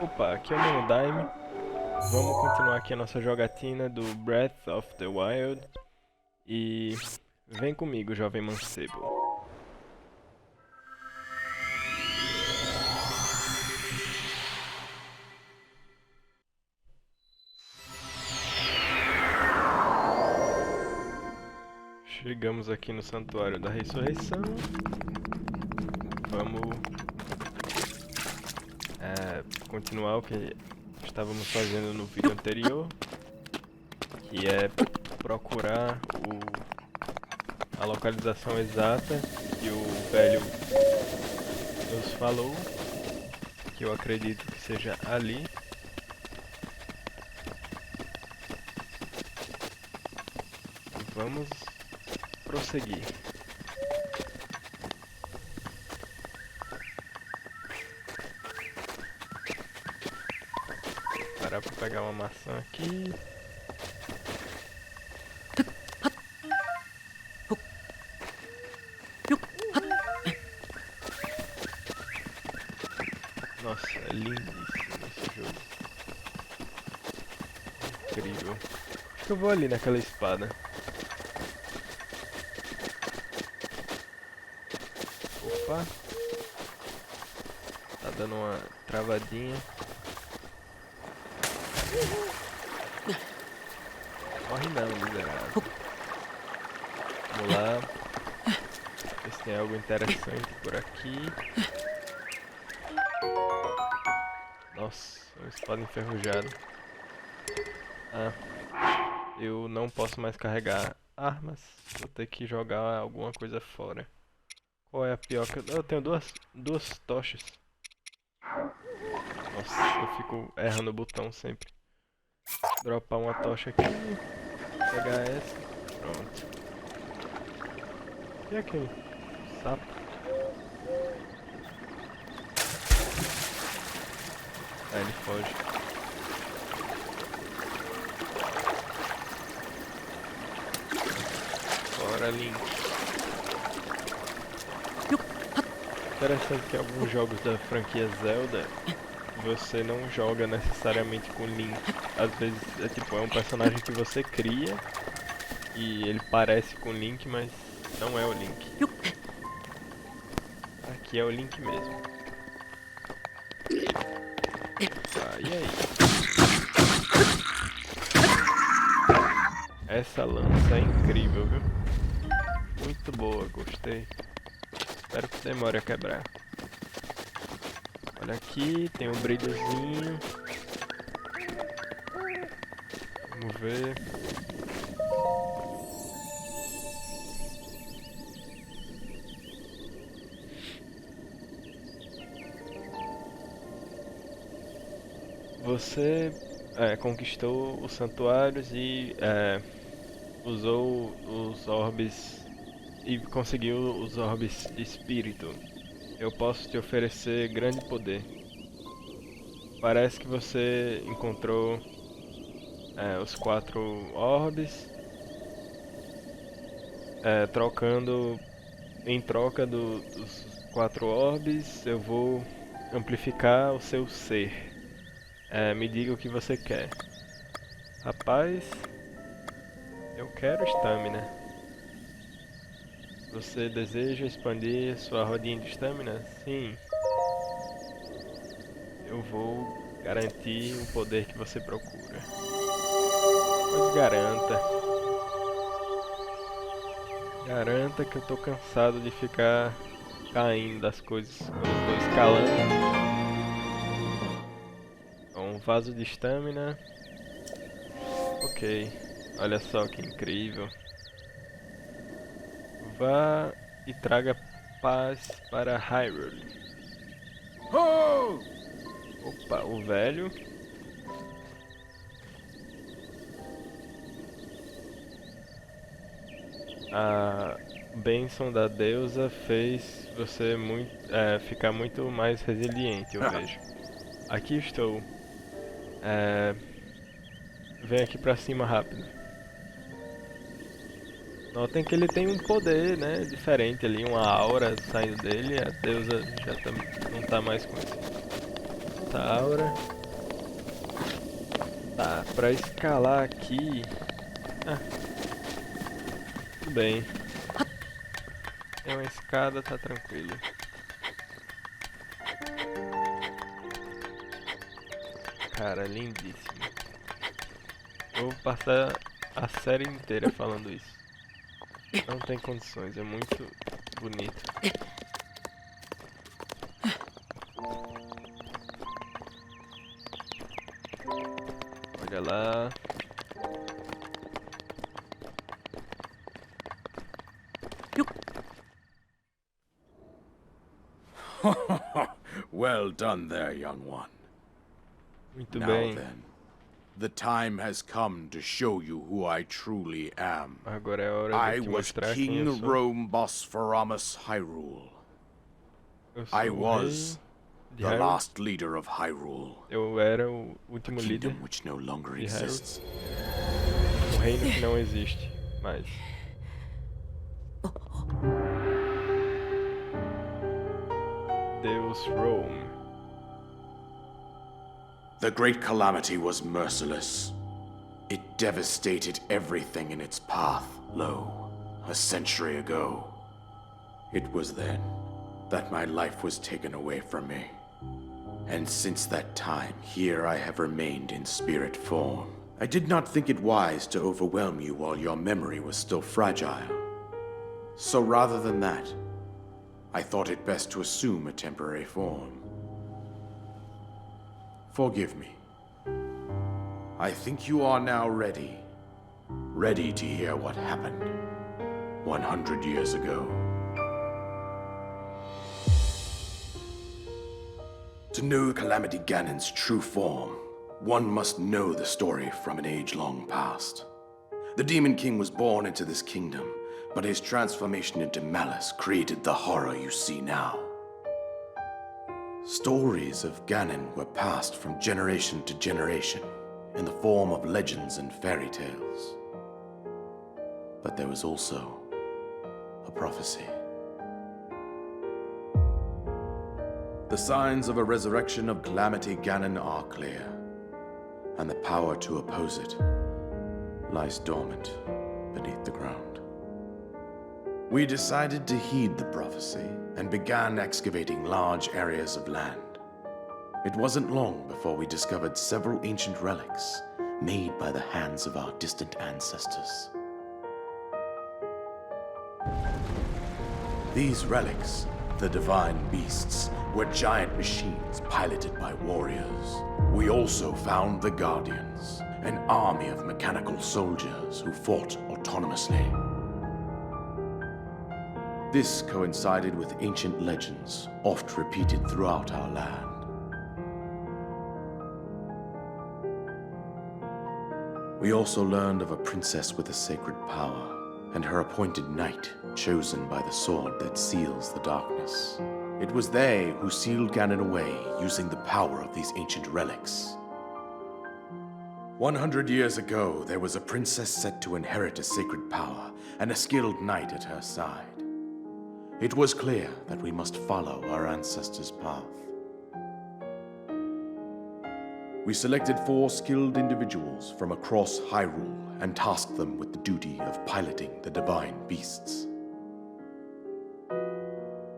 Opa, aqui é o meu Daime. Vamos continuar aqui a nossa jogatina do Breath of the Wild. E vem comigo, jovem mancebo. Chegamos aqui no Santuário da Ressurreição. Vamos continuar o que estávamos fazendo no vídeo anterior, que é procurar a localização exata que o velho nos falou, que eu acredito que seja ali. E vamos prosseguir. Parar para pegar uma maçã aqui. Nossa, é lindíssimo esse jogo. Incrível. Acho que eu vou ali naquela espada. Opa. Tá dando uma travadinha. Morre não, miserável. Vamos lá. Ver se tem algo interessante por aqui. Nossa, uma espada enferrujada. Ah, eu não posso mais carregar armas. Vou ter que jogar alguma coisa fora. Qual é a pior que eu tenho duas tochas. Nossa, eu fico errando o botão sempre. Dropar uma tocha aqui. Pegar essa. Pronto. E aquele sapo? Ah, ele foge. Bora, Link. Interessante que alguns jogos da franquia Zelda você não joga necessariamente com Link. Às vezes é um personagem que você cria e ele parece com Link, mas não é o Link. Aqui é o Link mesmo. Ah, e aí? Essa lança é incrível, viu? Muito boa, gostei. Espero que demore a quebrar. Olha aqui, tem um brilhozinho. Vamos ver. Você conquistou os santuários e usou os orbes e conseguiu os orbes de espírito. Eu posso te oferecer grande poder. Parece que você encontrou os 4 orbes, em troca dos 4 orbes, eu vou amplificar o seu ser. Me diga o que você quer. Rapaz, eu quero estamina. Você deseja expandir sua rodinha de estamina? Sim. Eu vou garantir o poder que você procura. Pois garanta. Garanta que eu tô cansado de ficar caindo das coisas quando eu tô escalando. Um vaso de estamina. Ok. Olha só que incrível. Vá e traga paz para Hyrule. Oh! Opa, o velho. A bênção da deusa fez você ficar muito mais resiliente, eu vejo. Aqui estou. Vem aqui pra cima rápido. Notem que ele tem um poder, né, diferente ali, uma aura saindo dele. A deusa já não tá mais com essa aura. Pra escalar aqui... Ah, tudo bem. Tem uma escada, tá tranquilo. Cara, lindíssimo. Eu vou passar a série inteira falando isso. Não tem condições, é muito bonito. Olha lá. Well done there, young one. Muito Now bem. then, the time has come to show you who I truly am. Agora é a hora I de te was mostrar quem eu King sou. Rhoam Bosphoramos Hyrule. Eu sou I o was rei de the Hyrule. last leader of Hyrule, Eu era o a último líder kingdom which no longer de Hyrule. exists. Um reino que não existe mais. Deus Rhoam. The great calamity was merciless. It devastated everything in its path, a century ago. It was then that my life was taken away from me. And since that time, here I have remained in spirit form. I did not think it wise to overwhelm you while your memory was still fragile. So rather than that, I thought it best to assume a temporary form. Forgive me. I think you are now ready. Ready to hear what happened 100 years ago. To know Calamity Ganon's true form, one must know the story from an age-long past. The Demon King was born into this kingdom, but his transformation into malice created the horror you see now. Stories of Ganon were passed from generation to generation in the form of legends and fairy tales. But there was also a prophecy. The signs of a resurrection of Calamity Ganon are clear, and the power to oppose it lies dormant beneath the ground. We decided to heed the prophecy and began excavating large areas of land. It wasn't long before we discovered several ancient relics made by the hands of our distant ancestors. These relics, the divine beasts, were giant machines piloted by warriors. We also found the Guardians, an army of mechanical soldiers who fought autonomously. This coincided with ancient legends, oft repeated throughout our land. We also learned of a princess with a sacred power, and her appointed knight, chosen by the sword that seals the darkness. It was they who sealed Ganon away using the power of these ancient relics. 100 years ago, there was a princess set to inherit a sacred power and a skilled knight at her side. It was clear that we must follow our ancestors' path. We selected 4 skilled individuals from across Hyrule and tasked them with the duty of piloting the divine beasts.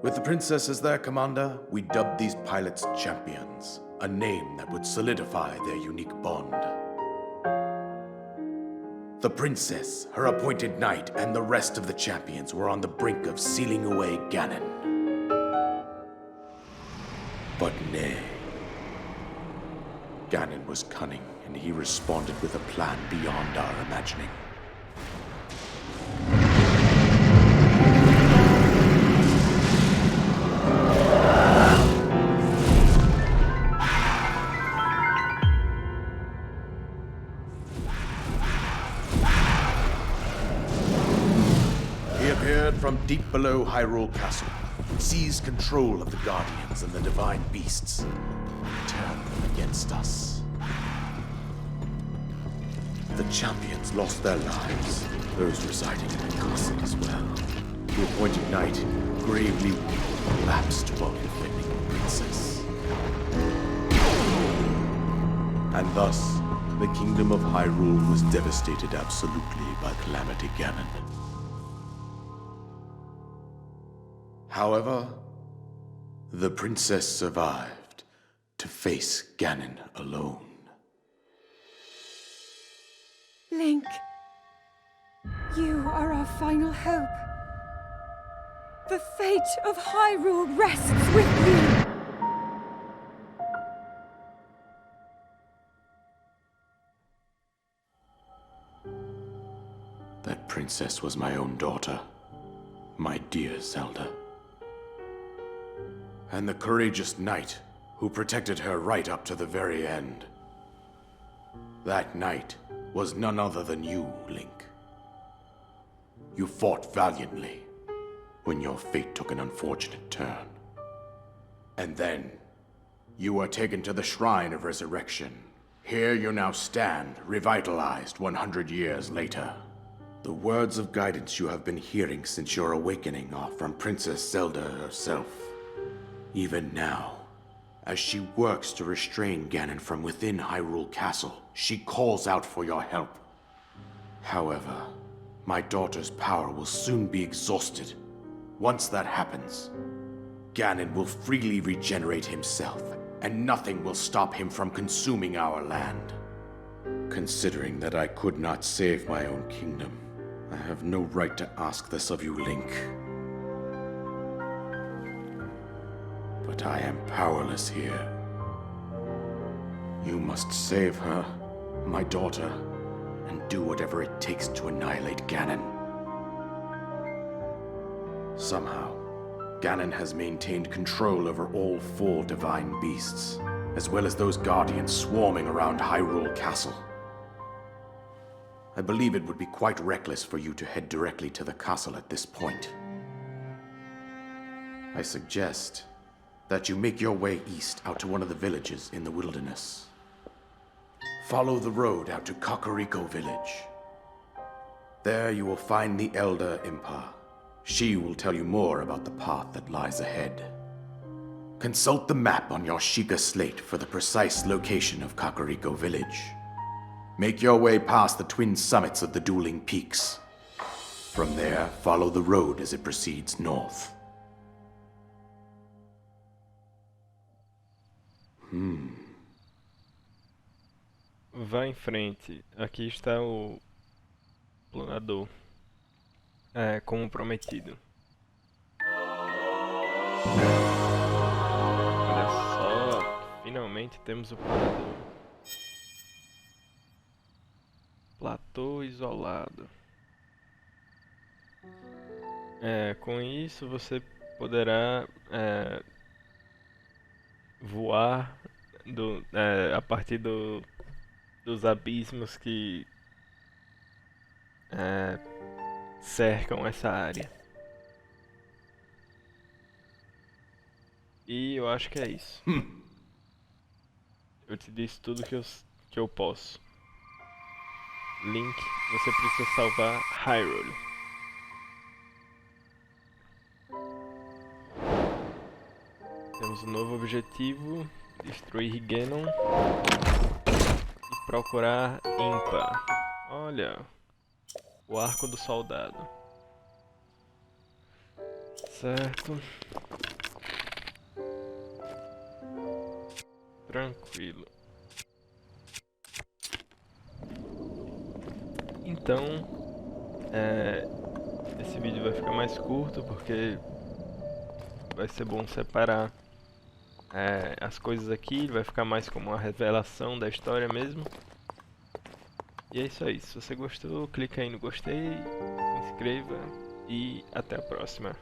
With the princess as their commander, we dubbed these pilots champions, a name that would solidify their unique bond. The princess, her appointed knight, and the rest of the champions were on the brink of sealing away Ganon. But nay. Ganon was cunning, and he responded with a plan beyond our imagining. He appeared from deep below Hyrule Castle, seized control of the Guardians and the divine beasts, and turned them against us. The champions lost their lives, those residing in the castle as well. The appointed knight, gravely wounded, collapsed while defending the princess. And thus, the kingdom of Hyrule was devastated absolutely by Calamity Ganon. However, the princess survived to face Ganon alone. Link, you are our final hope. The fate of Hyrule rests with you! That princess was my own daughter, my dear Zelda. And the courageous knight who protected her right up to the very end. That knight was none other than you, Link. You fought valiantly when your fate took an unfortunate turn. And then, you were taken to the Shrine of Resurrection. Here you now stand, revitalized 100 years later. The words of guidance you have been hearing since your awakening are from Princess Zelda herself. Even now, as she works to restrain Ganon from within Hyrule Castle, she calls out for your help. However, my daughter's power will soon be exhausted. Once that happens, Ganon will freely regenerate himself, and nothing will stop him from consuming our land. Considering that I could not save my own kingdom, I have no right to ask this of you, Link. But I am powerless here. You must save her, my daughter, and do whatever it takes to annihilate Ganon. Somehow, Ganon has maintained control over all 4 divine beasts, as well as those guardians swarming around Hyrule Castle. I believe it would be quite reckless for you to head directly to the castle at this point. I suggest that you make your way east out to one of the villages in the wilderness. Follow the road out to Kakariko Village. There you will find the Elder Impa. She will tell you more about the path that lies ahead. Consult the map on your Sheikah slate for the precise location of Kakariko Village. Make your way past the twin summits of the dueling peaks. From there, follow the road as it proceeds north. Vá em frente. Aqui está o planador. Como prometido. Olha só, finalmente temos o planador. Platô isolado. Com isso você poderá voar a partir dos abismos que cercam essa área. E eu acho que é isso. Eu te disse tudo que eu posso. Link, você precisa salvar Hyrule. Temos um novo objetivo: destruir Ganon e procurar Impa. Olha, o arco do soldado. Certo. Tranquilo. Então, esse vídeo vai ficar mais curto porque vai ser bom separar as coisas aqui, vai ficar mais como uma revelação da história mesmo. E é isso aí, se você gostou, clica aí no gostei, se inscreva e até a próxima.